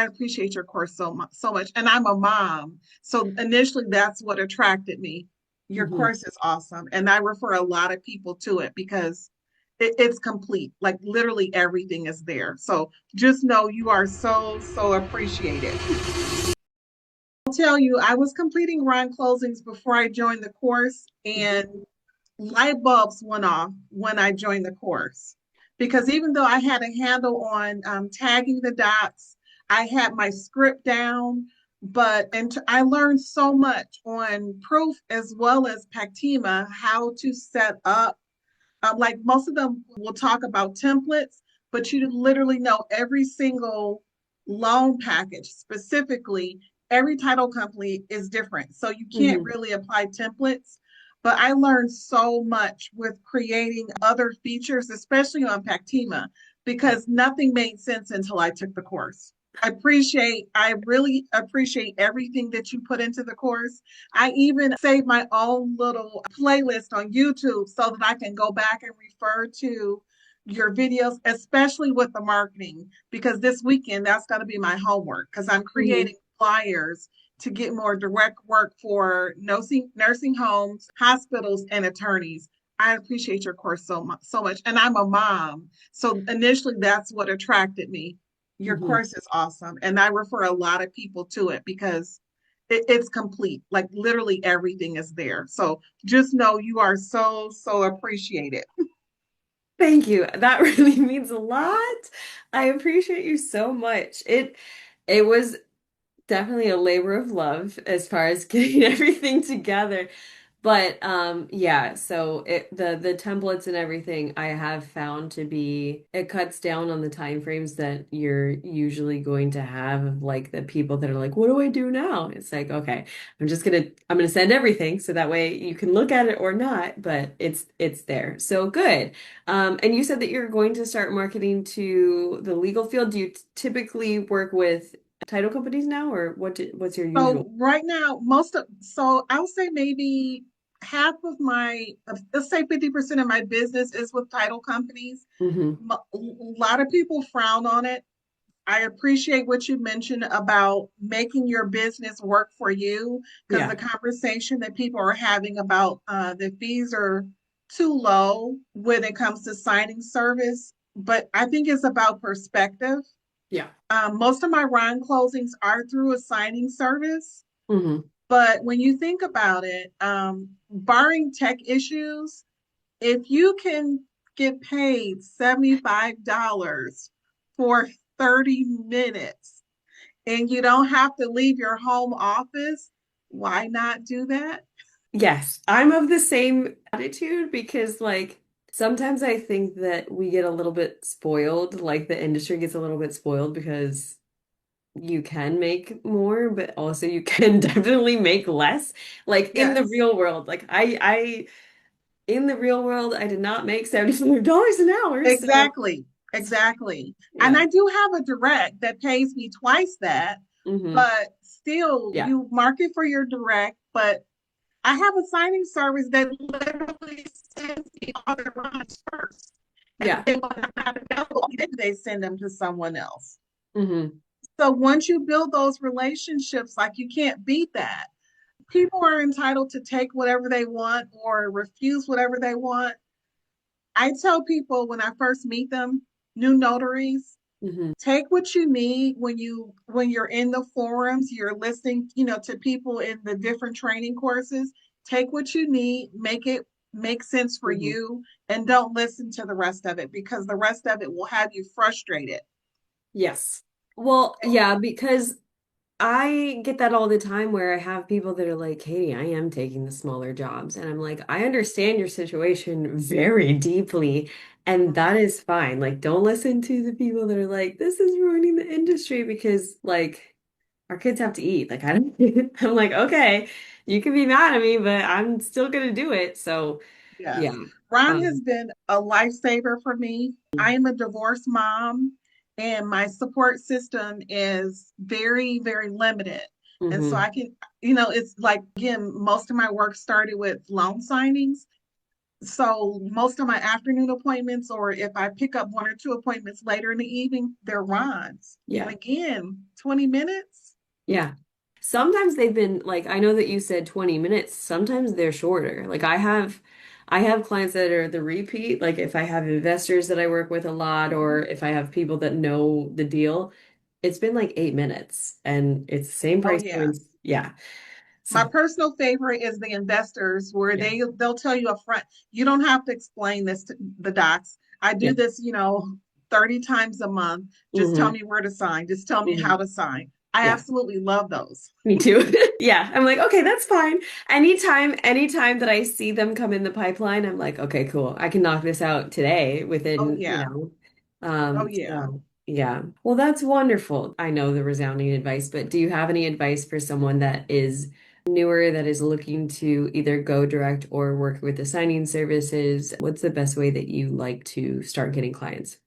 I appreciate your course so much. And I'm a mom. So initially that's what attracted me. Your Hmm. course is awesome. And I refer a lot of people to it because it's complete. Like literally everything is there. So just know you are so appreciated. I'll tell you, I was completing Ron closings before I joined the course, and light bulbs went off when I joined the course. Because even though I had a handle on tagging the dots, I had my script down, I learned so much on proof as well as Pactima, how to set up. Like most of them will talk about templates, but you literally know every single loan package specifically. Every title company is different. So you can't Hmm. really apply templates. But I learned so much with creating other features, especially on Pactima, because nothing made sense until I took the course. I really appreciate everything that you put into the course. I even saved my own little playlist on YouTube so that I can go back and refer to your videos, especially with the marketing, because this weekend that's going to be my homework because I'm Hmm. creating flyers to get more direct work for nursing homes, hospitals, and attorneys. I appreciate your course so much. And I'm a mom. So initially that's what attracted me. Your Hmm. course is awesome. And I refer a lot of people to it because it's complete. Like literally everything is there. So just know you are so appreciated. Thank you. That really means a lot. I appreciate you so much. It was definitely a labor of love as far as getting everything together. But yeah, so the templates and everything I have found to be it cuts down on the time frames that you're usually going to have of like the people that are like, what do I do now? It's like, okay, I'm gonna send everything so that way you can look at it or not, but it's there. So good. And you said that you're going to start marketing to the legal field. Do you typically work with title companies now, or what's your usual? So right now, so I would say maybe half of let's say 50% of my business is with title companies. Hmm. A lot of people frown on it. I appreciate what you mentioned about making your business work for you because the Yeah. conversation that people are having about the fees are too low when it comes to signing service. But I think it's about perspective. Yeah. Most of my Ron closings are through a signing service. Hmm. But when you think about it, barring tech issues, if you can get paid $75 for 30 minutes and you don't have to leave your home office, why not do that? Yes, I'm of the same attitude because, like, sometimes I think that we get a little bit spoiled, like, the industry gets a little bit spoiled because you can make more, but also you can definitely make less. Like, in the Yes, real world, like, in the real world, I did not make $75 an hour. So, exactly. Exactly. And yeah. I do have a direct that pays me twice that, Hmm. but still, Yeah. you market for your direct, but I have a signing service that literally sends me all the runs first. And Yeah. then when I'm not available, then they send them to someone else. Hmm. So once you build those relationships, like you can't beat that. People are entitled to take whatever they want or refuse whatever they want. I tell people when I first meet them, new notaries, Hmm. take what you need when you're in the forums, you're listening, to people in the different training courses. Take what you need, make it make sense for Hmm. you, and don't listen to the rest of it because the rest of it will have you frustrated. Yes. Well, yeah, because I get that all the time where I have people that are like, Katie, I am taking the smaller jobs. And I'm like, I understand your situation very deeply, and that is fine. Like, don't listen to the people that are like, this is ruining the industry because, like, our kids have to eat. Like, I don't, I'm like, okay, you can be mad at me, but I'm still gonna do it. So, yeah. Yes. Ron has Um, been a lifesaver for me. I am a divorced mom, and my support system is very limited. And so mhm. I can, it's like, again, most of my work started with loan signings. So most of my afternoon appointments, or if I pick up one or two appointments later in the evening, they're Ron's. And Yeah. again, 20 minutes. Yeah. Sometimes they've been like I know that you said 20 minutes. Sometimes they're shorter. Like I have clients that are the repeat, like if I have investors that I work with a lot or if I have people that know the deal, it's been like 8 minutes and it's the same Oh price yeah. points. Yeah. My So personal favorite is the investors where yeah. they'll tell you up front, you don't have to explain this to the docs. I Yeah. do this, 30 times a month. Just tell Hmm. me where to sign. Just tell me how Hmm. to sign. I Yeah. absolutely love those. Me too. Yeah. I'm like, okay, that's fine. Anytime that I see them come in the pipeline, I'm like, okay, cool. I can knock this out today Oh within, yeah. Oh yeah. So yeah. Well, that's wonderful. I know the resounding advice, but do you have any advice for someone that is newer, that is looking to either go direct or work with the signing services? What's the best way that you like to start getting clients?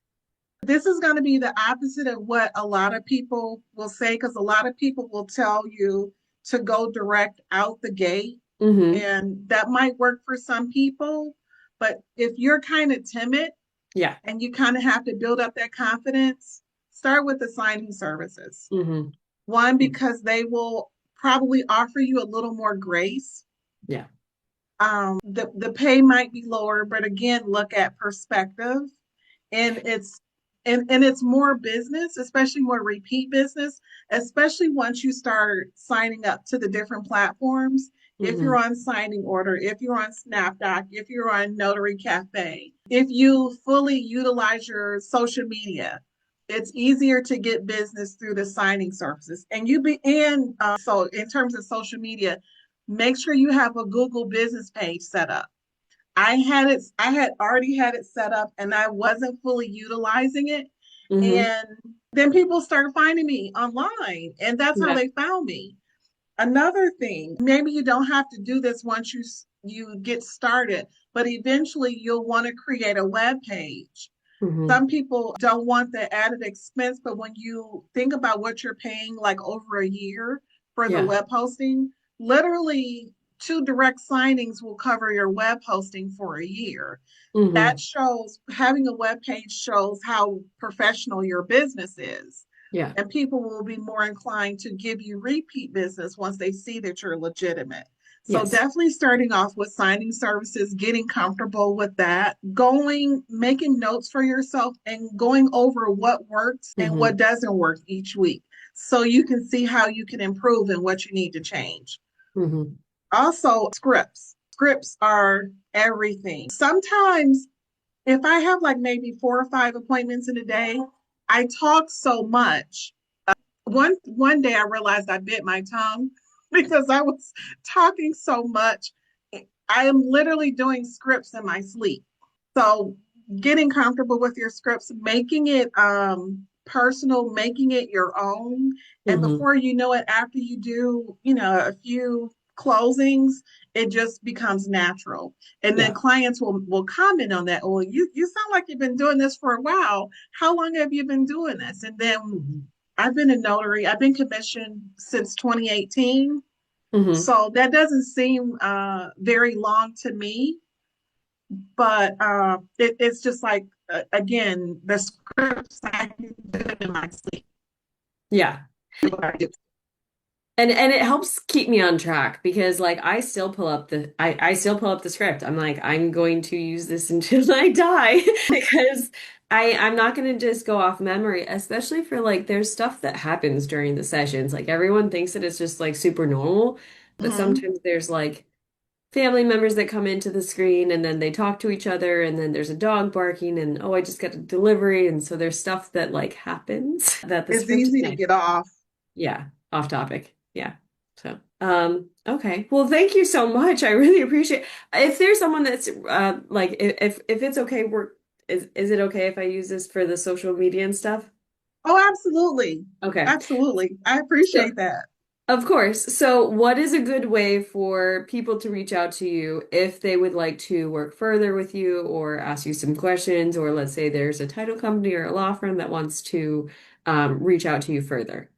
This is going to be the opposite of what a lot of people will say, because a lot of people will tell you to go direct out the gate, Mm-hmm. and that might work for some people. But if you're kind of timid Yeah. and you kind of have to build up that confidence, start with the signing services. Mm-hmm. One, because they will probably offer you a little more grace. Yeah. The pay might be lower, but again, look at perspective, and it's more business, especially more repeat business, especially once you start signing up to the different platforms. If Mm-hmm. you're on signing order, if you're on SnapDoc, if you're on Notary Cafe, if you fully utilize your social media, it's easier to get business through the signing services. And you be in so in terms of social media, make sure you have a Google business page set up. I had already had it set up and I wasn't fully utilizing it. Mm-hmm. And then people started finding me online, and that's how Yeah. they found me. Another thing, maybe you don't have to do this once you get started, but eventually you'll want to create a web page. Mm-hmm. Some people don't want the added expense, but when you think about what you're paying like over a year for the Yeah. web hosting, literally two direct signings will cover your web hosting for a year. Mm-hmm. That shows, having a web page shows how professional your business is. Yeah. And people will be more inclined to give you repeat business once they see that you're legitimate. So Yes. definitely starting off with signing services, getting comfortable with that, making notes for yourself and going over what works and Mm-hmm. what doesn't work each week so you can see how you can improve and what you need to change. Mm-hmm. Also, scripts. Scripts are everything. Sometimes if I have like maybe 4 or 5 appointments in a day, I talk so much. One day I realized I bit my tongue because I was talking so much. I am literally doing scripts in my sleep. So getting comfortable with your scripts, making it personal, making it your own. And Mm-hmm. before you know it, after you do, a few closings, it just becomes natural. And then Yeah. clients will comment on that. Well, you sound like you've been doing this for a while. How long have you been doing this? And then Mm-hmm. I've been a notary. I've been commissioned since 2018. Mm-hmm. So that doesn't seem very long to me, but it's just like, again, the scripts I can do it in my sleep. Yeah. And it helps keep me on track because like I still pull up the script. I'm like, I'm going to use this until I die because I'm not gonna just go off memory, especially for like there's stuff that happens during the sessions. Like everyone thinks that it's just like super normal, but Mhm. sometimes there's like family members that come into the screen and then they talk to each other and then there's a dog barking and oh, I just got a delivery. And so there's stuff that like happens that the It's script easy to can't. get off. Yeah, off topic. Yeah. So, okay. Well, thank you so much. I really appreciate if there's someone that's like if it's okay, is it okay if I use this for the social media and stuff? Oh, absolutely. Okay. Absolutely. I So, appreciate that. of course. So, what is a good way for people to reach out to you if they would like to work further with you or ask you some questions, or let's say there's a title company or a law firm that wants to reach out to you further?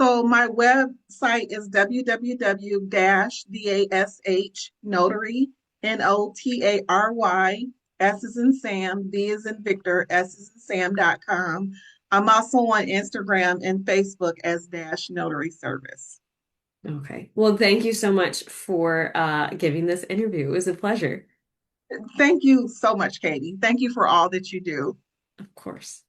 So my website is www-dash notary, Notary, S is in Sam, V is in Victor, S is in Sam.com. I'm also on Instagram and Facebook as Dash Notary Service. Okay. Well, thank you so much for giving this interview. It was a pleasure. Thank you so much, Katie. Thank you for all that you do. Of course.